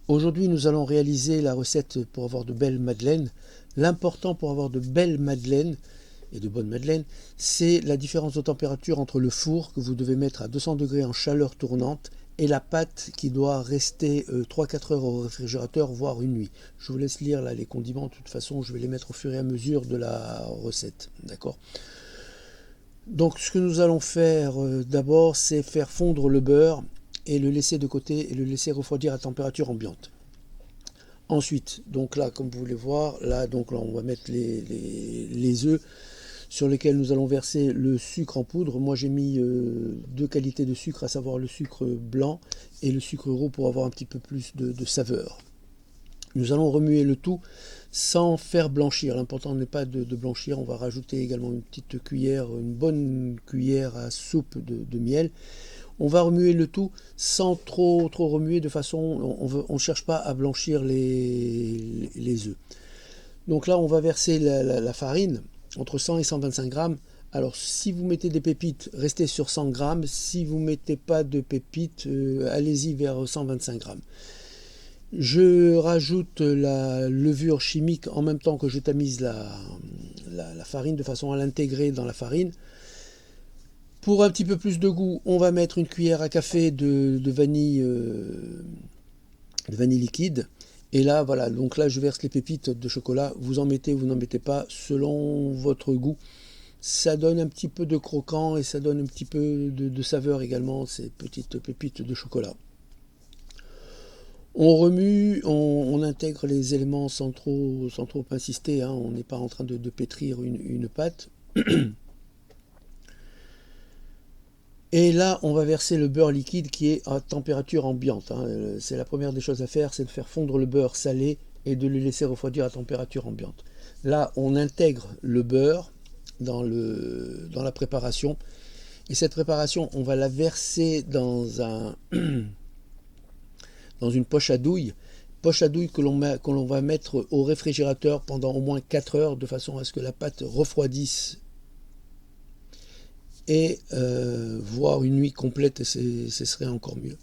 Aujourd'hui, nous allons réaliser la recette pour avoir de belles madeleines. L'important pour avoir de belles madeleines et de bonnes madeleines, c'est la différence de température entre le four que vous devez mettre à 200 degrés en chaleur tournante et la pâte qui doit rester 3-4 heures au réfrigérateur, voire une nuit. Je vous laisse lire là les condiments, de toute façon je vais les mettre au fur et à mesure de la recette. D'accord ? Donc ce que nous allons faire d'abord, c'est faire fondre le beurre et le laisser de côté et le laisser refroidir à température ambiante. Ensuite, donc là, comme vous voulez voir, là on va mettre les œufs sur lesquels nous allons verser le sucre en poudre. Moi j'ai mis deux qualités de sucre, à savoir le sucre blanc et le sucre roux pour avoir un petit peu plus de saveur. Nous allons remuer le tout sans faire blanchir. L'important n'est pas de blanchir. On va rajouter également une petite cuillère, une bonne cuillère à soupe de miel. On va remuer le tout sans trop remuer, de façon, on ne cherche pas à blanchir les œufs. Donc là, on va verser la farine entre 100 et 125 grammes. Alors, si vous mettez des pépites, restez sur 100 grammes. Si vous ne mettez pas de pépites, allez-y vers 125 grammes. Je rajoute la levure chimique en même temps que je tamise la farine, de façon à l'intégrer dans la farine. Pour un petit peu plus de goût, on va mettre une cuillère à café de vanille liquide. Et là, voilà, donc là, je verse les pépites de chocolat. Vous en mettez ou vous n'en mettez pas, selon votre goût. Ça donne un petit peu de croquant et ça donne un petit peu de saveur également, ces petites pépites de chocolat. On remue, on intègre les éléments sans trop insister, hein. On n'est pas en train de pétrir une pâte. Et là, on va verser le beurre liquide qui est à température ambiante, hein. C'est la première des choses à faire, c'est de faire fondre le beurre salé et de le laisser refroidir à température ambiante. Là, on intègre le beurre dans la préparation. Et cette préparation, on va la verser dans une poche à douille que l'on va mettre au réfrigérateur pendant au moins 4 heures, de façon à ce que la pâte refroidisse et voire une nuit complète, ce serait encore mieux.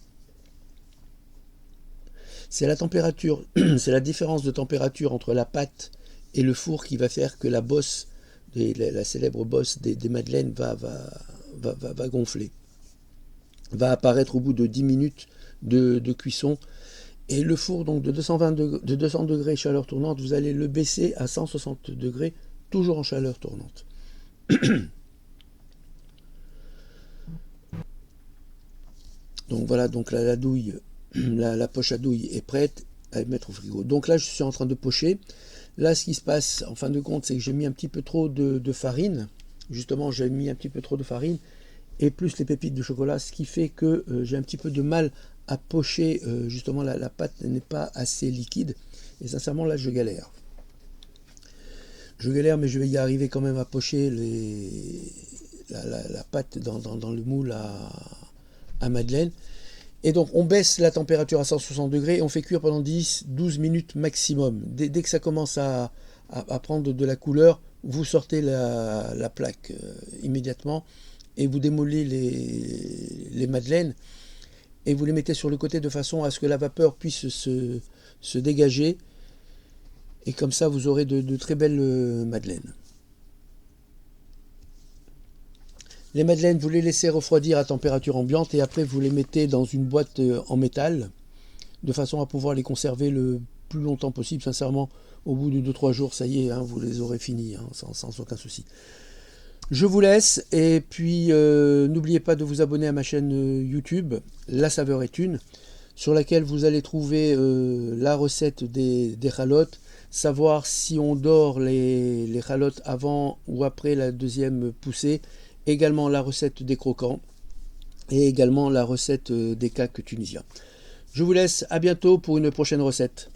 C'est la température, c'est la différence de température entre la pâte et le four qui va faire que la bosse, la célèbre bosse des madeleines va gonfler. Va apparaître au bout de 10 minutes de cuisson. Et le four donc de 200 degrés chaleur tournante, vous allez le baisser à 160 degrés, toujours en chaleur tournante. Donc voilà, donc la douille, la poche à douille est prête à mettre au frigo. Donc là, je suis en train de pocher. Là, ce qui se passe, en fin de compte, c'est que j'ai mis un petit peu trop de farine. Justement, j'ai mis un petit peu trop de farine et plus les pépites de chocolat, ce qui fait que j'ai un petit peu de mal à pocher. Justement, la pâte n'est pas assez liquide. Et sincèrement, là, je galère. Je galère, mais je vais y arriver quand même à pocher la pâte dans le moule à madeleine. Et donc on baisse la température à 160 degrés et on fait cuire pendant 10-12 minutes maximum. Dès que ça commence à prendre de la couleur, vous sortez la plaque immédiatement et vous démolissez les madeleines et vous les mettez sur le côté de façon à ce que la vapeur puisse se dégager. Et comme ça, vous aurez de très belles madeleines. Les madeleines, vous les laissez refroidir à température ambiante et après vous les mettez dans une boîte en métal de façon à pouvoir les conserver le plus longtemps possible. Sincèrement, au bout de 2-3 jours, ça y est, hein, vous les aurez finis, hein, sans aucun souci. Je vous laisse et puis n'oubliez pas de vous abonner à ma chaîne YouTube, La Saveur est une, sur laquelle vous allez trouver la recette des ralottes, savoir si on dore les ralottes avant ou après la deuxième poussée, également la recette des croquants et également la recette des cakes tunisiens. Je vous laisse, à bientôt pour une prochaine recette.